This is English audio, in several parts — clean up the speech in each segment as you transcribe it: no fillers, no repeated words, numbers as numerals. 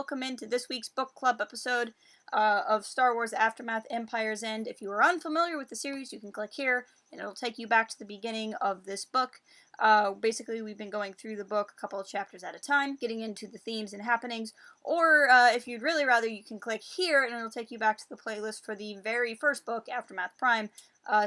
welcome into this week's book club episode of Star Wars Aftermath Empire's End. If you are unfamiliar with the series, you can click here and it'll take you back to the beginning of this book. Basically, we've been going through the book a couple of chapters at a time, getting into the themes and happenings, or if you'd really rather, you can click here and it'll take you back to the playlist for the very first book, Aftermath Prime,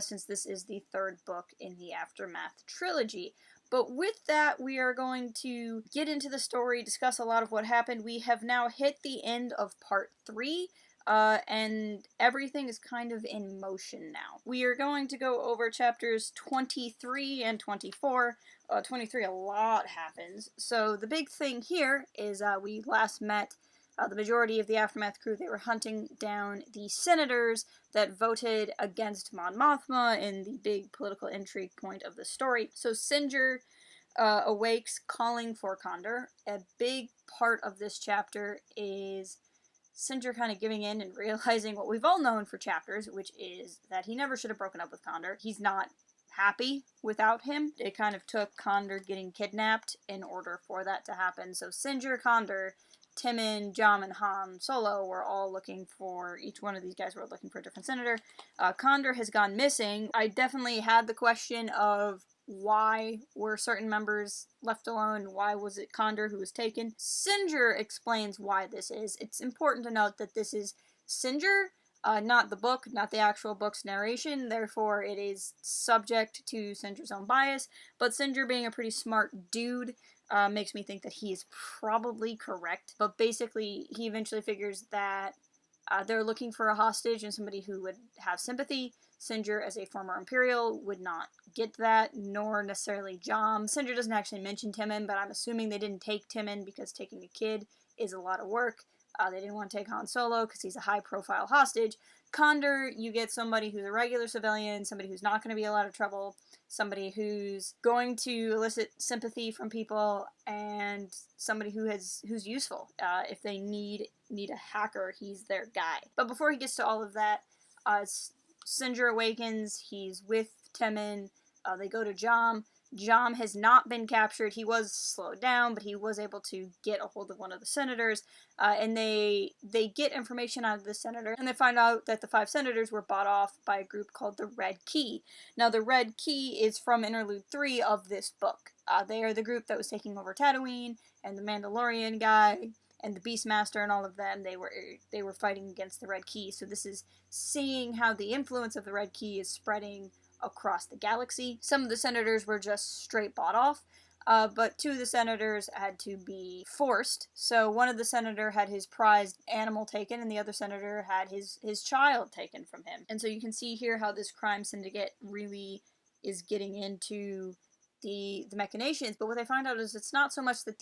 since this is the third book in the Aftermath trilogy. But with that, we are going to get into the story, discuss a lot of what happened. We have now hit the end of part 3, and everything is kind of in motion now. We are going to go over chapters 23 and 24. 23, a lot happens. So the big thing here is we last met the majority of the Aftermath crew. They were hunting down the senators that voted against Mon Mothma in the big political intrigue point of the story. So Sinjir awakes, calling for Condor. A big part of this chapter is Sinjir kind of giving in and realizing what we've all known for chapters, which is that he never should have broken up with Condor. He's not happy without him. It kind of took Condor getting kidnapped in order for that to happen. So Sinjir, Condor, Timon, Jam, and Han Solo were all looking for, each one of these guys were looking for a different senator. Condor has gone missing. I definitely had the question of why were certain members left alone? Why was it Condor who was taken? Sinjir explains why this is. It's important to note that this is Sinjir, not the book, not the actual book's narration, therefore it is subject to Sinjir's own bias, but Sinjir, being a pretty smart dude, makes me think that he is probably correct. But basically, he eventually figures that they're looking for a hostage and somebody who would have sympathy. Sinjir, as a former Imperial, would not get that, nor necessarily Jam. Sinjir doesn't actually mention Timon, but I'm assuming they didn't take Timon because taking a kid is a lot of work. They didn't want to take Han Solo because he's a high-profile hostage. Condor, you get somebody who's a regular civilian, somebody who's not going to be a lot of trouble, somebody who's going to elicit sympathy from people, and somebody who's useful. If they need a hacker, he's their guy. But before he gets to all of that, Sinjir awakens. He's with Timon. They go to Jam. Jam has not been captured. He was slowed down, but he was able to get a hold of one of the senators, and they get information out of the senator, and they find out that the 5 senators were bought off by a group called the Red Key. Now, the Red Key is from interlude 3 of this book. They are the group that was taking over Tatooine, and the Mandalorian guy, and the Beastmaster, and all of them, they were fighting against the Red Key. So this is seeing how the influence of the Red Key is spreading across the galaxy. Some of the senators were just straight bought off, but 2 of the senators had to be forced. So one of the senator had his prized animal taken, and the other senator had his child taken from him. And so you can see here how this crime syndicate really is getting into the machinations. But what they find out is it's not so much that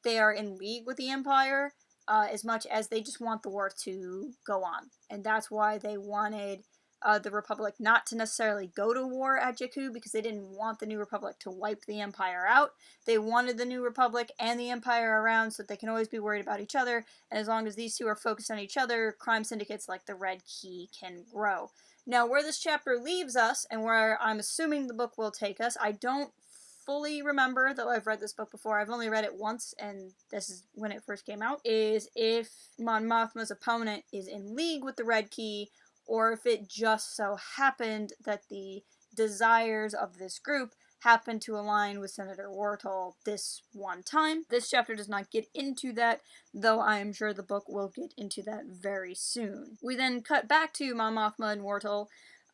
they are in league with the Empire, as much as they just want the war to go on. And that's why they wanted the Republic not to necessarily go to war at Jakku, because they didn't want the New Republic to wipe the Empire out. They wanted the New Republic and the Empire around so that they can always be worried about each other, and as long as these two are focused on each other, crime syndicates like the Red Key can grow. Now, where this chapter leaves us, and where I'm assuming the book will take us, I don't fully remember, though I've read this book before. I've only read it once, and this is when it first came out, is if Mon Mothma's opponent is in league with the Red Key, or if it just so happened that the desires of this group happened to align with Senator Wartol this one time. This chapter does not get into that, though I am sure the book will get into that very soon. We then cut back to Mon Mothma and Wartol,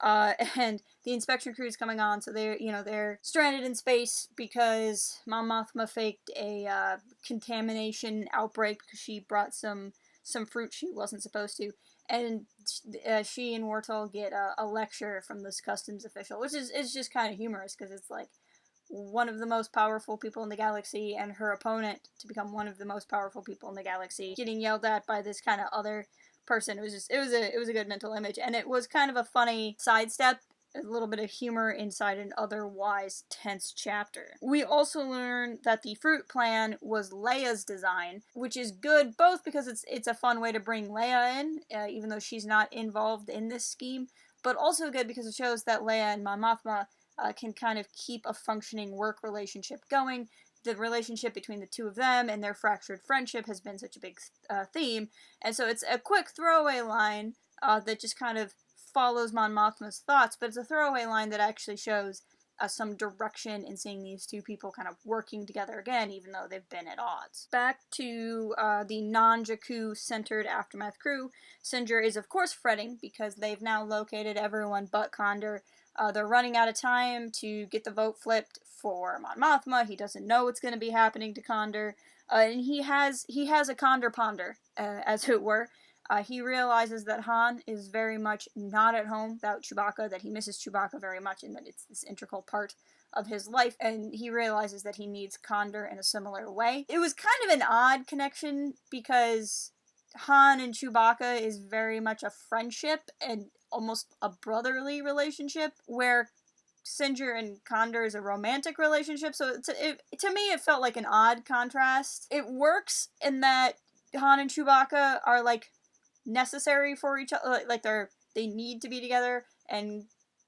and the inspection crew is coming on, so they're stranded in space because Mon Mothma faked a contamination outbreak because she brought some fruit she wasn't supposed to. And she and Wartol get a lecture from this customs official, which is just kind of humorous, because it's like one of the most powerful people in the galaxy and her opponent to become one of the most powerful people in the galaxy getting yelled at by this kind of other person. It was a good mental image, and it was kind of a funny sidestep, a little bit of humor inside an otherwise tense chapter. We also learn that the fruit plan was Leia's design, which is good both because it's a fun way to bring Leia in, even though she's not involved in this scheme, but also good because it shows that Leia and Mon Mothma can kind of keep a functioning work relationship going. the relationship between the two of them and their fractured friendship has been such a big theme. And so it's a quick throwaway line that just kind of follows Mon Mothma's thoughts, but it's a throwaway line that actually shows some direction in seeing these two people kind of working together again, even though they've been at odds. Back to the non-Jakku centered Aftermath crew, Sinjir is of course fretting because they've now located everyone but Condor. They're running out of time to get the vote flipped for Mon Mothma. He doesn't know what's going to be happening to Condor, and he has a Condor ponder, as it were. He realizes that Han is very much not at home without Chewbacca, that he misses Chewbacca very much, and that it's this integral part of his life, and he realizes that he needs Condor in a similar way. It was kind of an odd connection, because Han and Chewbacca is very much a friendship and almost a brotherly relationship, where Sinjir and Condor is a romantic relationship, so to me it felt like an odd contrast. It works in that Han and Chewbacca are, like, necessary for each other, like they need to be together, and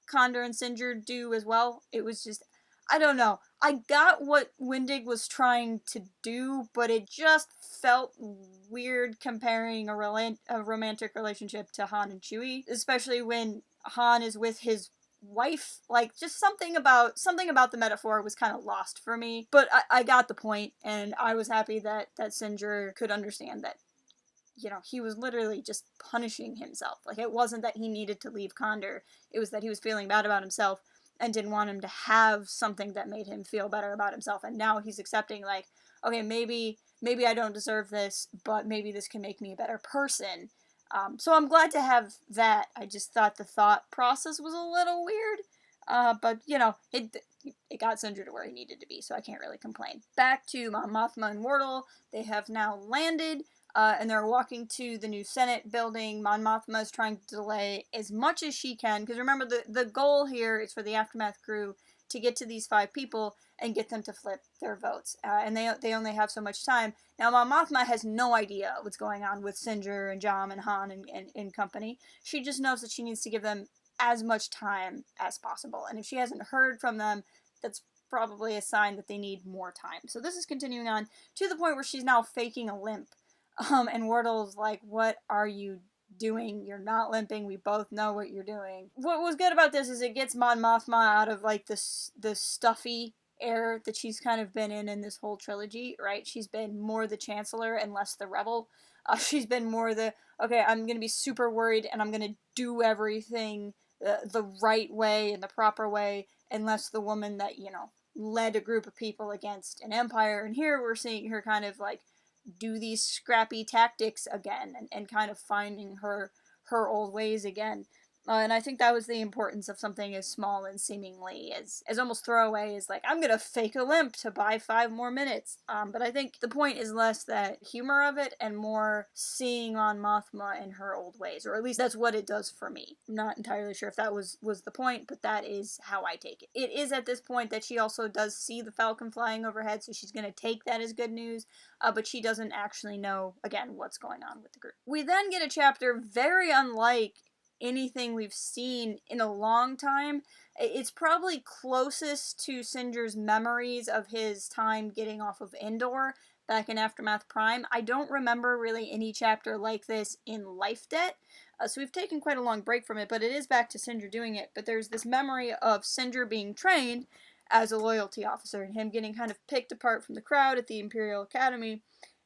Condor and Sinjir do as well. It was just, I don't know. I got what Wendig was trying to do, but it just felt weird comparing a romantic relationship to Han and Chewie, especially when Han is with his wife. Like, just something about the metaphor was kind of lost for me. But I got the point, and I was happy that Sinjir could understand that, you know, he was literally just punishing himself. Like, it wasn't that he needed to leave Condor, it was that he was feeling bad about himself and didn't want him to have something that made him feel better about himself. And now he's accepting, like, okay, maybe I don't deserve this, but maybe this can make me a better person. So I'm glad to have that. I just thought the thought process was a little weird, but, you know, it got Sinjir to where he needed to be, so I can't really complain. Back to Mon Mothma and Wardle. They have now landed. And they're walking to the new Senate building. Mon Mothma is trying to delay as much as she can, because remember, the goal here is for the Aftermath crew to get to these 5 people and get them to flip their votes. And they only have so much time. Now, Mon Mothma has no idea what's going on with Sinjir and Jam and Han and company. She just knows that she needs to give them as much time as possible. And if she hasn't heard from them, that's probably a sign that they need more time. So this is continuing on to the point where she's now faking a limp. And Wardle's like, what are you doing? You're not limping. We both know what you're doing. What was good about this is it gets Mon Mothma out of, like, this stuffy air that she's kind of been in this whole trilogy, right? She's been more the Chancellor and less the rebel. She's been more the, okay, I'm gonna be super worried and I'm gonna do everything the right way and the proper way, and less the woman that, you know, led a group of people against an empire. And here we're seeing her kind of, like, do these scrappy tactics again, and kind of finding her old ways again. And I think that was the importance of something as small and seemingly as almost throwaway as, like, I'm gonna fake a limp to buy 5 more minutes. But I think the point is less that humor of it and more seeing Mon Mothma in her old ways, or at least that's what it does for me. I'm not entirely sure if that was the point, but that is how I take it. It is at this point that she also does see the Falcon flying overhead, so she's gonna take that as good news, but she doesn't actually know, again, what's going on with the group. We then get a chapter very unlike anything we've seen in a long time. It's probably closest to Sinjir's memories of his time getting off of Endor back in Aftermath Prime. I don't remember really any chapter like this in Life Debt, so we've taken quite a long break from it, but it is back to Sinjir doing it. But there's this memory of Sinjir being trained as a loyalty officer, and him getting kind of picked apart from the crowd at the Imperial Academy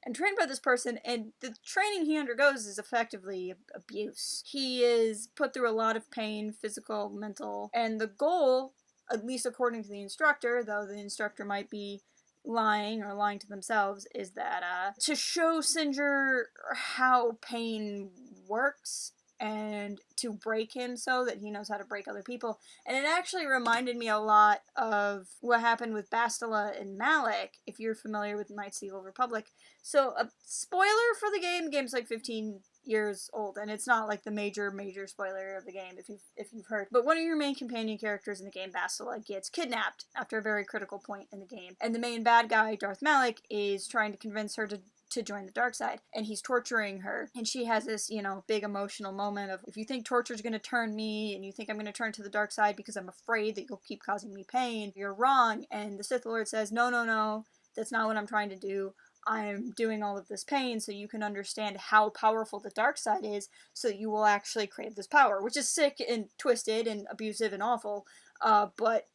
and trained by this person, and the training he undergoes is effectively abuse. He is put through a lot of pain, physical, mental, and the goal, at least according to the instructor, though the instructor might be lying to themselves, is that to show Sinjir how pain works and to break him so that he knows how to break other people. And it actually reminded me a lot of what happened with Bastila and Malak, if you're familiar with Knights of the Old Republic. So, a spoiler for the game. The game's like 15 years old, and it's not like the major spoiler of the game if you've heard. But one of your main companion characters in the game, Bastila, gets kidnapped after a very critical point in the game. And the main bad guy, Darth Malak, is trying to convince her to join the dark side, and he's torturing her, and she has this, you know, big emotional moment of, if you think torture's gonna turn me, and you think I'm gonna turn to the dark side because I'm afraid that you'll keep causing me pain, you're wrong. And the Sith Lord says, no, That's not what I'm trying to do. I'm doing all of this pain so you can understand how powerful the dark side is, so you will actually crave this power, which is sick and twisted and abusive and awful, but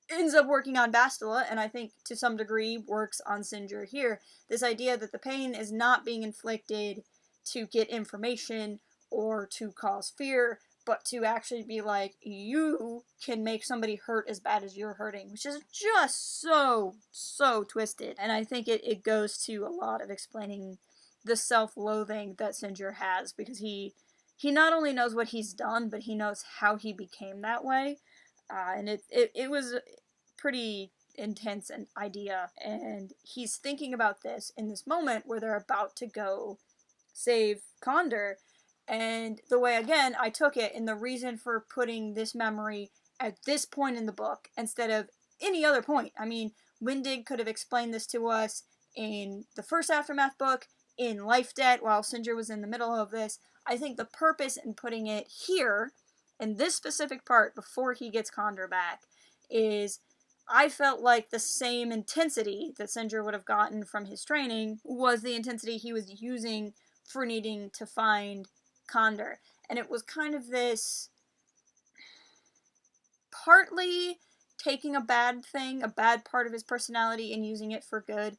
ends up working on Bastila, and I think to some degree works on Sinjir here. This idea that the pain is not being inflicted to get information or to cause fear, but to actually be like, you can make somebody hurt as bad as you're hurting, which is just so twisted. And I think it goes to a lot of explaining the self-loathing that Sinjir has, because he not only knows what he's done, but he knows how he became that way. And it was pretty intense an idea, and he's thinking about this in this moment where they're about to go save Condor. And the way, again, I took it, and the reason for putting this memory at this point in the book instead of any other point. I mean, Wendig could have explained this to us in the first Aftermath book, in Life Debt, while Sinjir was in the middle of this. I think the purpose in putting it here, in this specific part, before he gets Condor back, is I felt like the same intensity that Sinjir would have gotten from his training was the intensity he was using for needing to find Condor. And it was kind of this partly taking a bad thing, a bad part of his personality, and using it for good,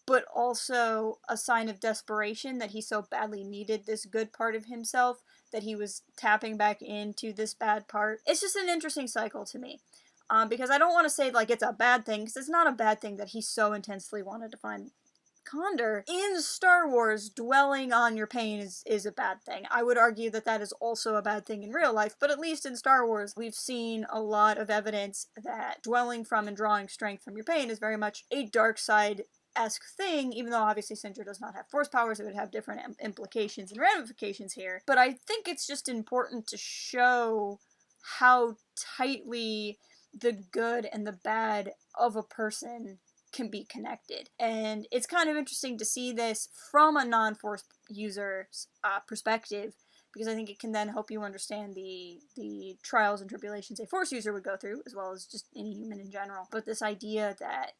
but also a sign of desperation that he so badly needed this good part of himself that he was tapping back into this bad part. It's just an interesting cycle to me. Because I don't want to say, like, it's a bad thing, because it's not a bad thing that he so intensely wanted to find Condor. In Star Wars, dwelling on your pain is a bad thing. I would argue that that is also a bad thing in real life, but at least in Star Wars, we've seen a lot of evidence that dwelling from and drawing strength from your pain is very much a dark side-esque thing, even though obviously Sinjir does not have force powers. It would have different implications and ramifications here. But I think it's just important to show how tightly the good and the bad of a person can be connected. And it's kind of interesting to see this from a non-force user's perspective, because I think it can then help you understand the trials and tribulations a force user would go through, as well as just any human in general. But this idea that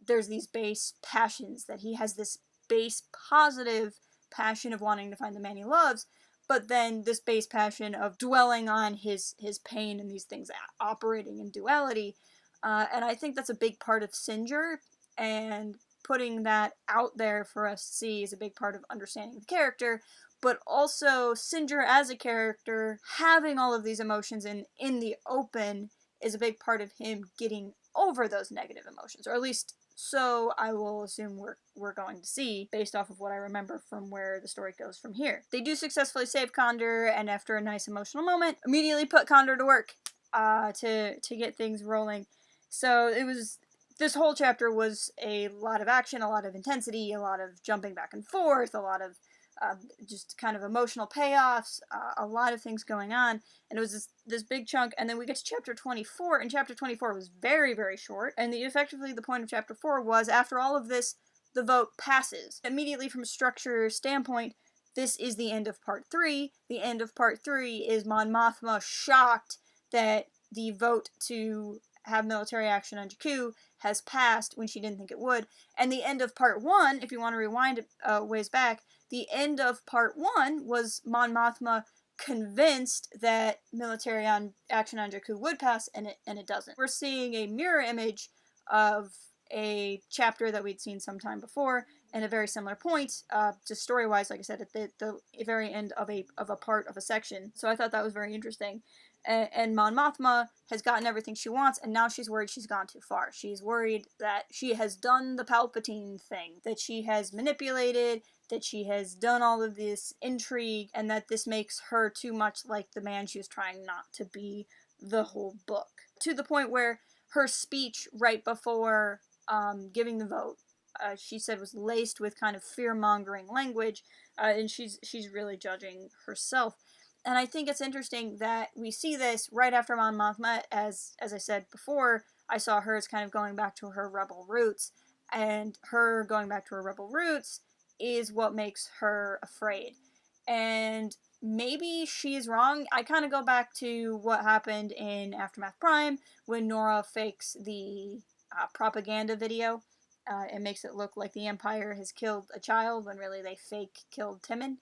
there's these base passions, that he has this base positive passion of wanting to find the man he loves, but then this base passion of dwelling on his pain and these things operating in duality. And I think that's a big part of Sinjir, and putting that out there for us to see is a big part of understanding the character, but also Sinjir as a character having all of these emotions in the open is a big part of him getting over those negative emotions, or at least so I will assume we're going to see, based off of what I remember from where the story goes from here. They do successfully save Condor, and after a nice emotional moment, immediately put Condor to work to get things rolling. So it was, this whole chapter was a lot of action, a lot of intensity, a lot of jumping back and forth, a lot of just kind of emotional payoffs, a lot of things going on, and it was this big chunk. And then we get to chapter 24, and chapter 24 was very, very short, and effectively the point of chapter 4 was, after all of this, the vote passes. Immediately from a structure standpoint, this is the end of part 3. The end of part 3 is Mon Mothma shocked that the vote to have military action on Jakku has passed when she didn't think it would. And the end of part 1, if you want to rewind ways back, the end of part 1 was Mon Mothma convinced that military action on Jakku would pass, and it doesn't. We're seeing a mirror image of a chapter that we'd seen sometime before, and a very similar point, just story-wise, like I said, at the very end of a part of a section. So I thought that was very interesting. And Mon Mothma has gotten everything she wants, and now she's worried she's gone too far. She's worried that she has done the Palpatine thing, that she has manipulated, that she has done all of this intrigue, and that this makes her too much like the man she was trying not to be the whole book. To the point where her speech right before giving the vote, she said, was laced with kind of fear-mongering language, and she's really judging herself. And I think it's interesting that we see this right after Mon Mothma. As I said before, I saw her as kind of going back to her rebel roots, and her going back to her rebel roots is what makes her afraid. And maybe she's wrong. I kind of go back to what happened in Aftermath Prime when Nora fakes the propaganda video It makes it look like the Empire has killed a child when really they fake killed Timon.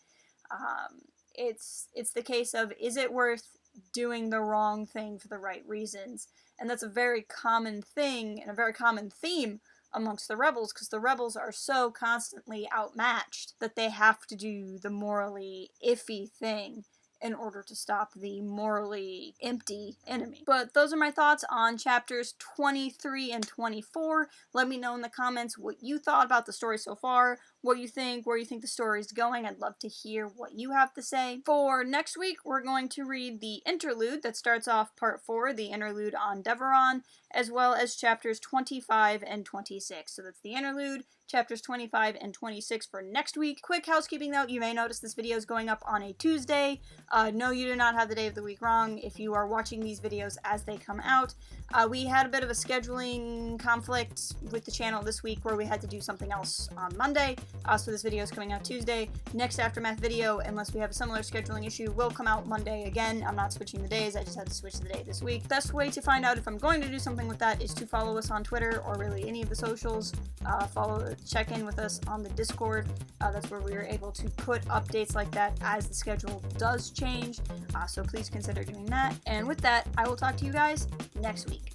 It's the case of, is it worth doing the wrong thing for the right reasons? And that's a very common thing and a very common theme amongst the rebels, because the rebels are so constantly outmatched that they have to do the morally iffy thing in order to stop the morally empty enemy. But those are my thoughts on chapters 23 and 24. Let me know in the comments what you thought about the story so far, what you think, where you think the story is going. I'd love to hear what you have to say. For next week, we're going to read the interlude that starts off part 4, the interlude on Deveron, as well as chapters 25 and 26. So that's the interlude, chapters 25 and 26 for next week. Quick housekeeping note, you may notice this video is going up on a Tuesday. No, you do not have the day of the week wrong if you are watching these videos as they come out. We had a bit of a scheduling conflict with the channel this week where we had to do something else on Monday, so this video is coming out Tuesday. Next Aftermath video, unless we have a similar scheduling issue, will come out Monday again. I'm not switching the days, I just had to switch the day this week. Best way to find out if I'm going to do something with that is to follow us on Twitter or really any of the socials. Check in with us on the Discord. That's where we are able to put updates like that as the schedule does change, so please consider doing that. And with that, I will talk to you guys next week.